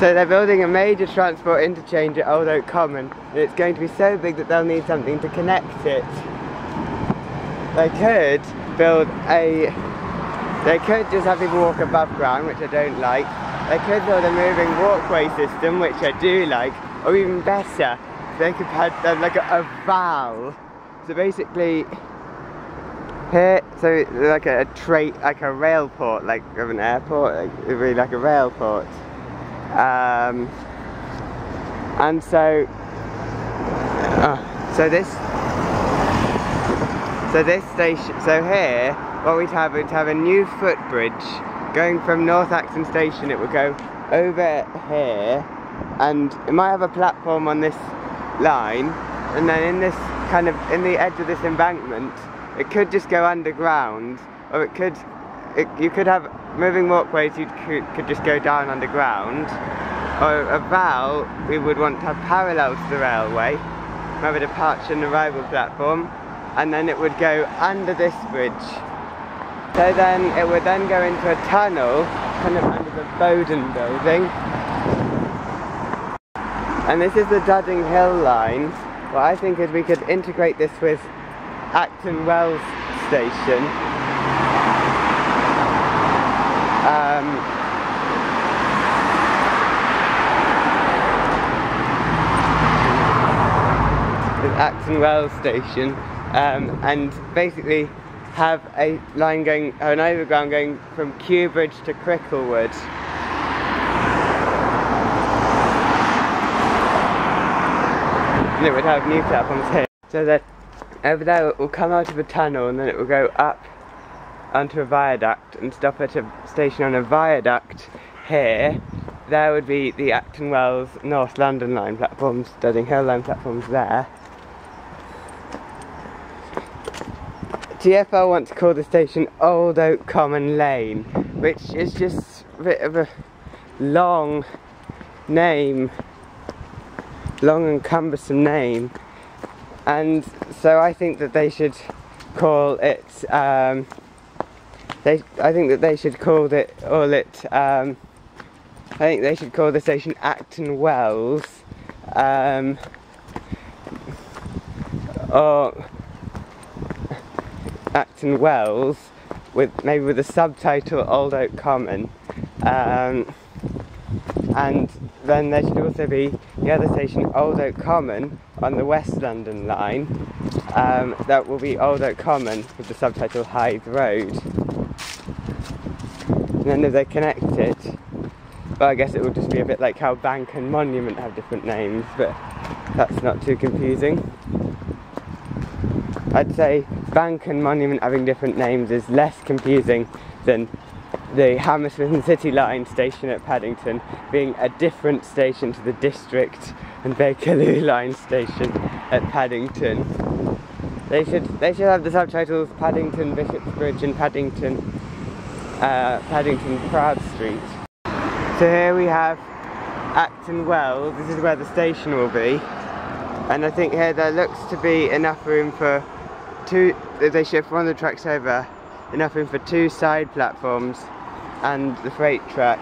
So they're building a major transport interchange at Old Oak Common, and it's going to be so big that they'll need something to connect it. They could just have people walk above ground, which I don't like. They could build a moving walkway system, which I do like, or even better, they could have like a valve. So basically, here, so like a rail port, like of an airport, really like a rail port. And so this station, so here, what we'd have a new footbridge going from North Acton Station. It would go over here, and it might have a platform on this line, and then in the edge of this embankment, it could just go underground, or you could have moving walkways. You could just go down underground, or a valve we would want to have parallel to the railway, have a departure and arrival platform, and then it would go under this bridge. So then it would then go into a tunnel, kind of under the Bowden building. And this is the Dudding Hill line. What I think is we could integrate this with Acton Wells Station. With Acton Wells Station, and basically have a line going, an overground going from Kew Bridge to Cricklewood. And it would have new platforms here. So that over there it will come out of a tunnel, and then it will go up onto a viaduct and stop at a station on a viaduct here. There would be the Acton Wells North London line platforms, Dudding Hill line platforms there. TfL want to call the station Old Oak Common Lane, which is just a bit of a long name, long and cumbersome name, and so I think that they should call it. I think that they should call it I think they should call the station Acton Wells, or Acton Wells, maybe with a subtitle Old Oak Common, and then there should also be the other station Old Oak Common on the West London line. That will be Old Oak Common with the subtitle Hythe Road. And then if they connect it, well, I guess it will just be a bit like how Bank and Monument have different names, but that's not too confusing. I'd say Bank and Monument having different names is less confusing than the Hammersmith and City Line station at Paddington being a different station to the District and Bakerloo Line station at Paddington. They should have the subtitles Paddington Bishopsbridge and Paddington Proud Street. So here we have Acton Wells. This is where the station will be, and I think here there looks to be enough room for two. If they shift one of the tracks over, enough room for two side platforms and the freight track,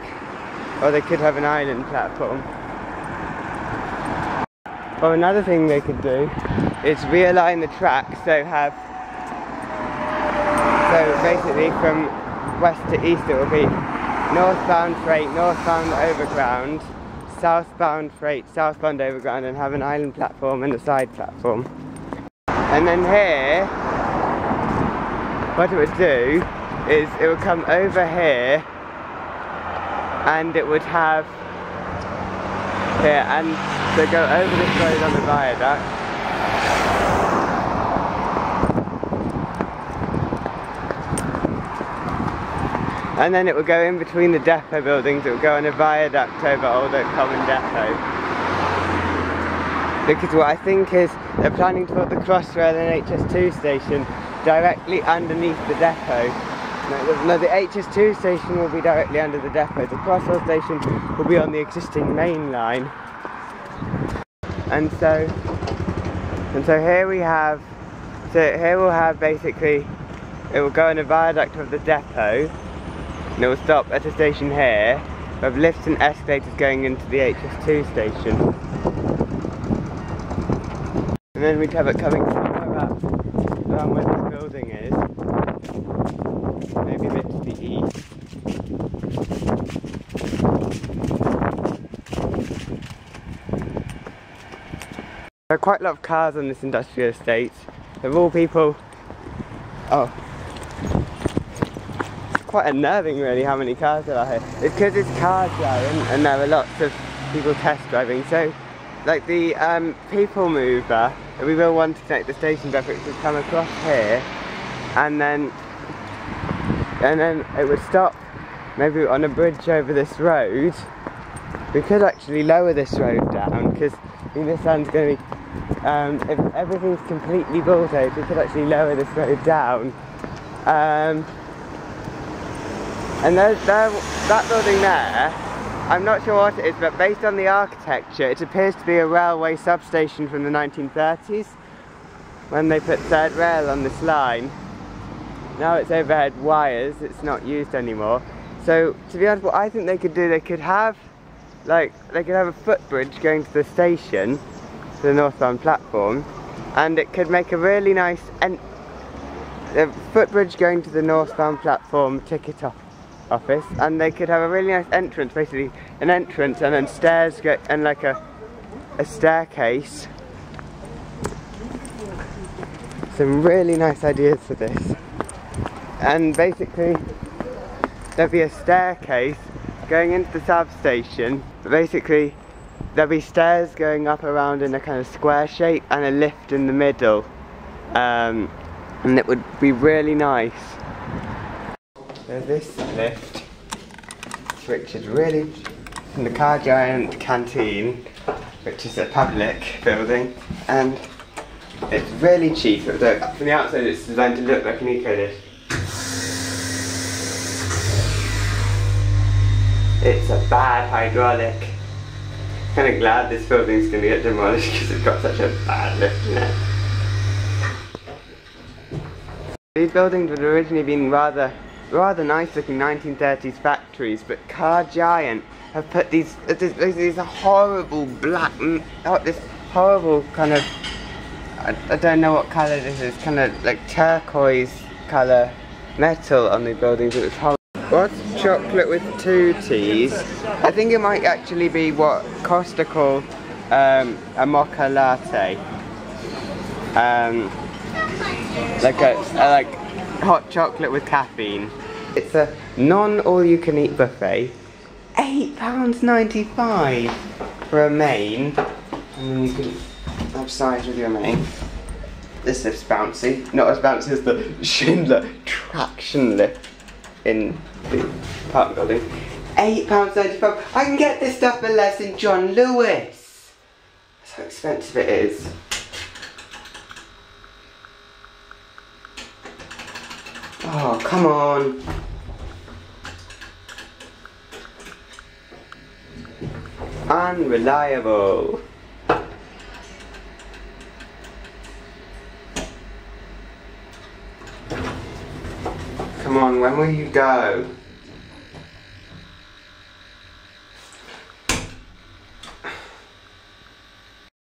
or they could have an island platform. Or another thing they could do is realign the track, so basically from west to east it will be northbound freight, northbound overground, southbound freight, southbound overground, and have an island platform and a side platform. And then here, what it would do is it would come over here, and it would have here, and so go over this road on the viaduct, and then it would go in between the depot buildings. It would go on a viaduct over Old Oak Common Depot. Because what I think is they're planning to put the Crossrail and HS2 station directly underneath the depot. No, the HS2 station will be directly under the depot. The Crossrail station will be on the existing main line. And so here we have, here we'll have basically, it will go on a viaduct of the depot, and it will stop at a station here, of lifts and escalators going into the HS2 station. And then we'd have it coming somewhere up around where this building is. Maybe a bit to the east. There are quite a lot of cars on this industrial estate. Of all people... Oh. It's quite unnerving really how many cars there are here. It's because it's car giant and there are lots of people test driving. So, like the people mover, we will want to connect the station traffic to come across here, and then it would stop maybe on a bridge over this road. We could actually lower this road down because I think this one's going to be, if everything's completely bulldozed, we could actually lower this road down. And that building there, I'm not sure what it is, but based on the architecture, it appears to be a railway substation from the 1930s, when they put third rail on this line. Now it's overhead wires, it's not used anymore. So, to be honest, what I think they could do, they could have a footbridge going to the station, to the northbound platform, and it could make a really nice footbridge going to the northbound platform ticket office, and they could have a really nice entrance, basically an entrance and then stairs and like a staircase. Some really nice ideas for this. And basically there'll be a staircase going into the substation, but basically there'll be stairs going up around in a kind of square shape and a lift in the middle, and it would be really nice. There's this lift, which is really from the Car Giant canteen, which is a public building, and it's really cheap. From the outside it's designed to look like an eco-lift. It's a bad hydraulic. Kind of glad this building's going to get demolished because it's got such a bad lift in it. These buildings would have originally been rather nice looking 1930s factories, but Car Giant have put these horrible black, this horrible kind of, I don't know what colour this is, kind of like turquoise colour metal on the buildings. It was horrible. What's chocolate with 2 T's? I think it might actually be what Costa call a mocha latte. Like hot chocolate with caffeine. It's a non-all-you-can-eat buffet. £8.95 for a main, and then you can have sides with your main. This lift's bouncy, not as bouncy as the Schindler traction lift in the apartment building. £8.95. I can get this stuff for less in John Lewis. That's how expensive it is. Oh, come on. Unreliable. Come on, when will you go?